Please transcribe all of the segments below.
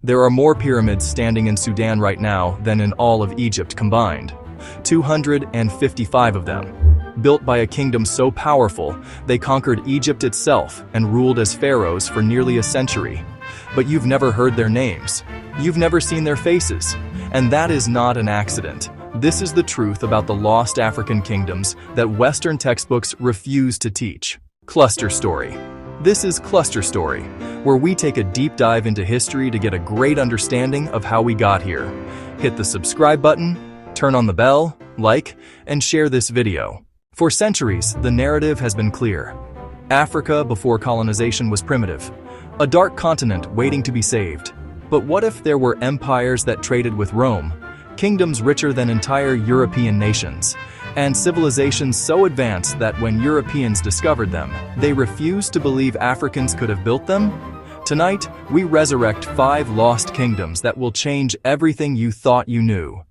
There are more pyramids standing in Sudan right now than in all of Egypt combined. 255 of them. Built by a kingdom so powerful, they conquered Egypt itself and ruled as pharaohs for nearly a century. But you've never heard their names. You've never seen their faces. And that is not an accident. This is the truth about the lost African kingdoms that Western textbooks refuse to teach. Cluster Story. This is Cluster Story, where we take a deep dive into history to get a great understanding of how we got here. Hit the subscribe button, turn on the bell, like, and share this video. For centuries, the narrative has been clear. Africa before colonization was primitive, a dark continent waiting to be saved. But what if there were empires that traded with Rome, kingdoms richer than entire European nations, and civilizations so advanced that when Europeans discovered them, they refused to believe Africans could have built them? Tonight, we resurrect 5 lost kingdoms that will change everything you thought you knew.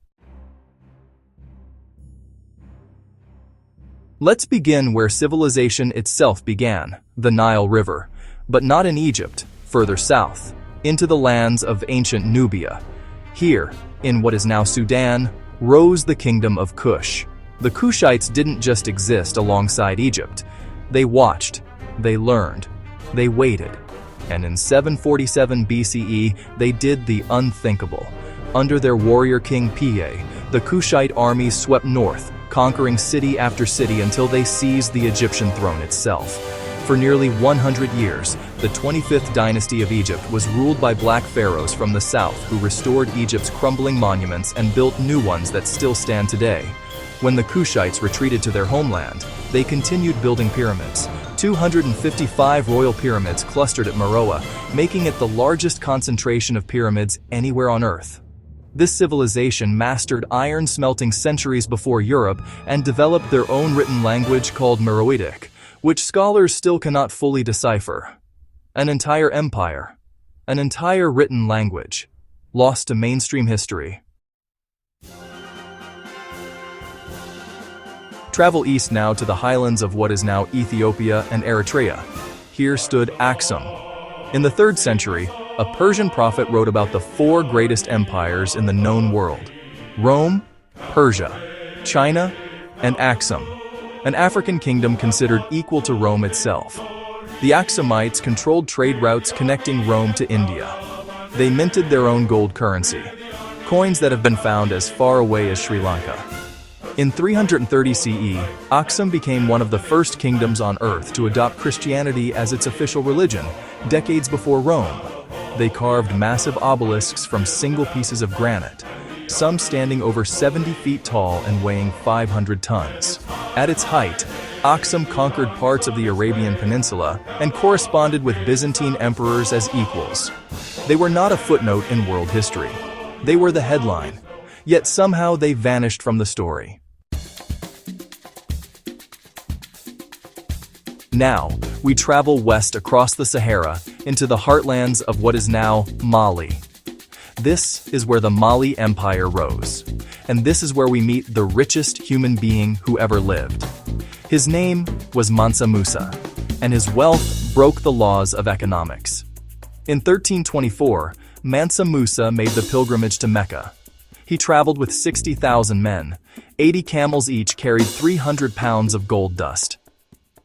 Let's begin where civilization itself began, the Nile River, but not in Egypt, further south, into the lands of ancient Nubia. Here, in what is now Sudan, rose the kingdom of Kush. The Kushites didn't just exist alongside Egypt. They watched, they learned, they waited. And in 747 BCE, they did the unthinkable. Under their warrior king Piye, the Kushite armies swept north, conquering city after city until they seized the Egyptian throne itself. For nearly 100 years, the 25th dynasty of Egypt was ruled by Black Pharaohs from the south who restored Egypt's crumbling monuments and built new ones that still stand today. When the Kushites retreated to their homeland, they continued building pyramids. 255 royal pyramids clustered at Meroe, making it the largest concentration of pyramids anywhere on Earth. This civilization mastered iron smelting centuries before Europe and developed their own written language called Meroitic, which scholars still cannot fully decipher. An entire empire, an entire written language, lost to mainstream history. Travel east now to the highlands of what is now Ethiopia and Eritrea. Here stood Aksum. In the 3rd century, a Persian prophet wrote about the 4 greatest empires in the known world: Rome, Persia, China, and Aksum, an African kingdom considered equal to Rome itself. The Aksumites controlled trade routes connecting Rome to India. They minted their own gold currency, coins that have been found as far away as Sri Lanka. In 330 CE, Aksum became one of the first kingdoms on Earth to adopt Christianity as its official religion, decades before Rome. They carved massive obelisks from single pieces of granite, some standing over 70 feet tall and weighing 500 tons. At its height, Aksum conquered parts of the Arabian Peninsula and corresponded with Byzantine emperors as equals. They were not a footnote in world history. They were the headline, yet somehow they vanished from the story. Now, we travel west across the Sahara into the heartlands of what is now Mali. This is where the Mali Empire rose, and this is where we meet the richest human being who ever lived. His name was Mansa Musa, and his wealth broke the laws of economics. In 1324, Mansa Musa made the pilgrimage to Mecca. He traveled with 60,000 men. 80 camels each carried 300 pounds of gold dust.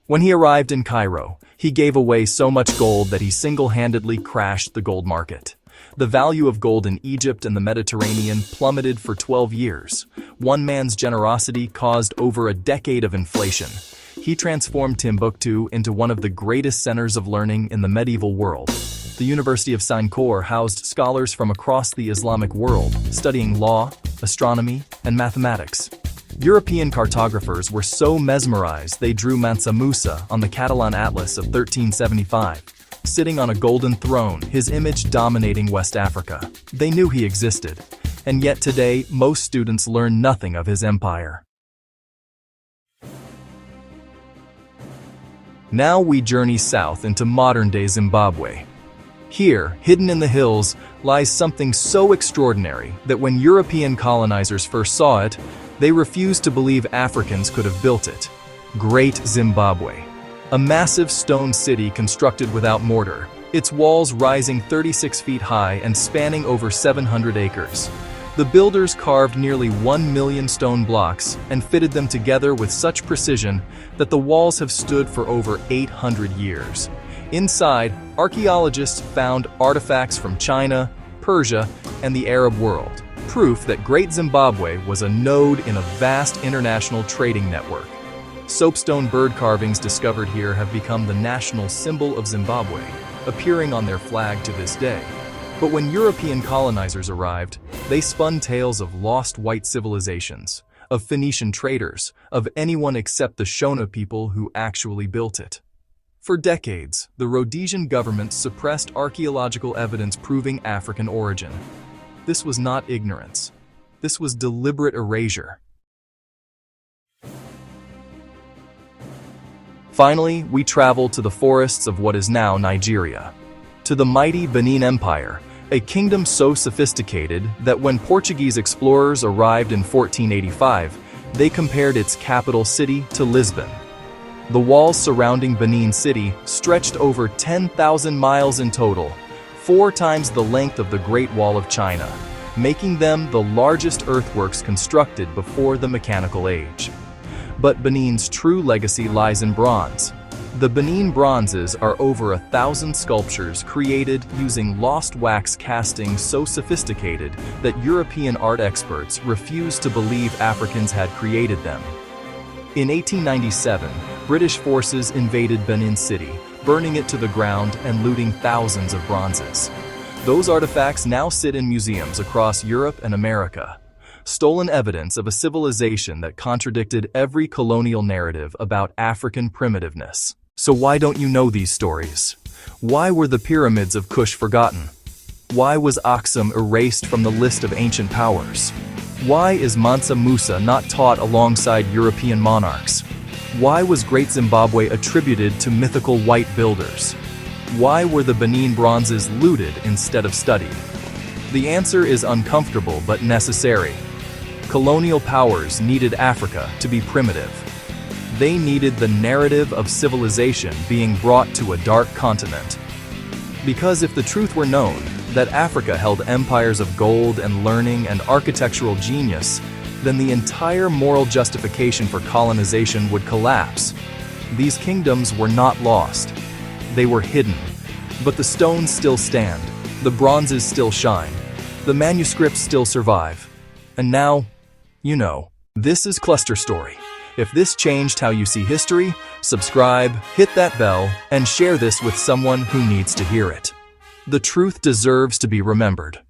When he arrived in Cairo, he gave away so much gold that he single-handedly crashed the gold market. The value of gold in Egypt and the Mediterranean plummeted for 12 years. One man's generosity caused over a decade of inflation. He transformed Timbuktu into one of the greatest centers of learning in the medieval world. The University of Sankore housed scholars from across the Islamic world, studying law, astronomy, and mathematics. European cartographers were so mesmerized they drew Mansa Musa on the Catalan Atlas of 1375. Sitting on a golden throne, his image dominating West Africa. They knew he existed, and yet today most students learn nothing of his empire. Now we journey south into modern-day Zimbabwe. Here, hidden in the hills, lies something so extraordinary that when European colonizers first saw it, they refused to believe Africans could have built it. Great Zimbabwe. A massive stone city constructed without mortar, its walls rising 36 feet high and spanning over 700 acres. The builders carved nearly 1 million stone blocks and fitted them together with such precision that the walls have stood for over 800 years. Inside, archaeologists found artifacts from China, Persia, and the Arab world, proof that Great Zimbabwe was a node in a vast international trading network. Soapstone bird carvings discovered here have become the national symbol of Zimbabwe, appearing on their flag to this day. But when European colonizers arrived, they spun tales of lost white civilizations, of Phoenician traders, of anyone except the Shona people who actually built it. For decades, the Rhodesian government suppressed archaeological evidence proving African origin. This was not ignorance. This was deliberate erasure. Finally, we travel to the forests of what is now Nigeria, to the mighty Benin Empire, a kingdom so sophisticated that when Portuguese explorers arrived in 1485, they compared its capital city to Lisbon. The walls surrounding Benin City stretched over 10,000 miles in total, 4 times the length of the Great Wall of China, making them the largest earthworks constructed before the mechanical age. But Benin's true legacy lies in bronze. The Benin bronzes are over 1,000 sculptures created using lost wax casting so sophisticated that European art experts refuse to believe Africans had created them. In 1897, British forces invaded Benin City, burning it to the ground and looting thousands of bronzes. Those artifacts now sit in museums across Europe and America. Stolen evidence of a civilization that contradicted every colonial narrative about African primitiveness. So why don't you know these stories? Why were the pyramids of Kush forgotten? Why was Aksum erased from the list of ancient powers? Why is Mansa Musa not taught alongside European monarchs? Why was Great Zimbabwe attributed to mythical white builders? Why were the Benin bronzes looted instead of studied? The answer is uncomfortable but necessary. Colonial powers needed Africa to be primitive. They needed the narrative of civilization being brought to a dark continent. Because if the truth were known, that Africa held empires of gold and learning and architectural genius, then the entire moral justification for colonization would collapse. These kingdoms were not lost. They were hidden. But the stones still stand, the bronzes still shine, the manuscripts still survive. And now, you know, this is Cluster Story. If this changed how you see history, subscribe, hit that bell, and share this with someone who needs to hear it. The truth deserves to be remembered.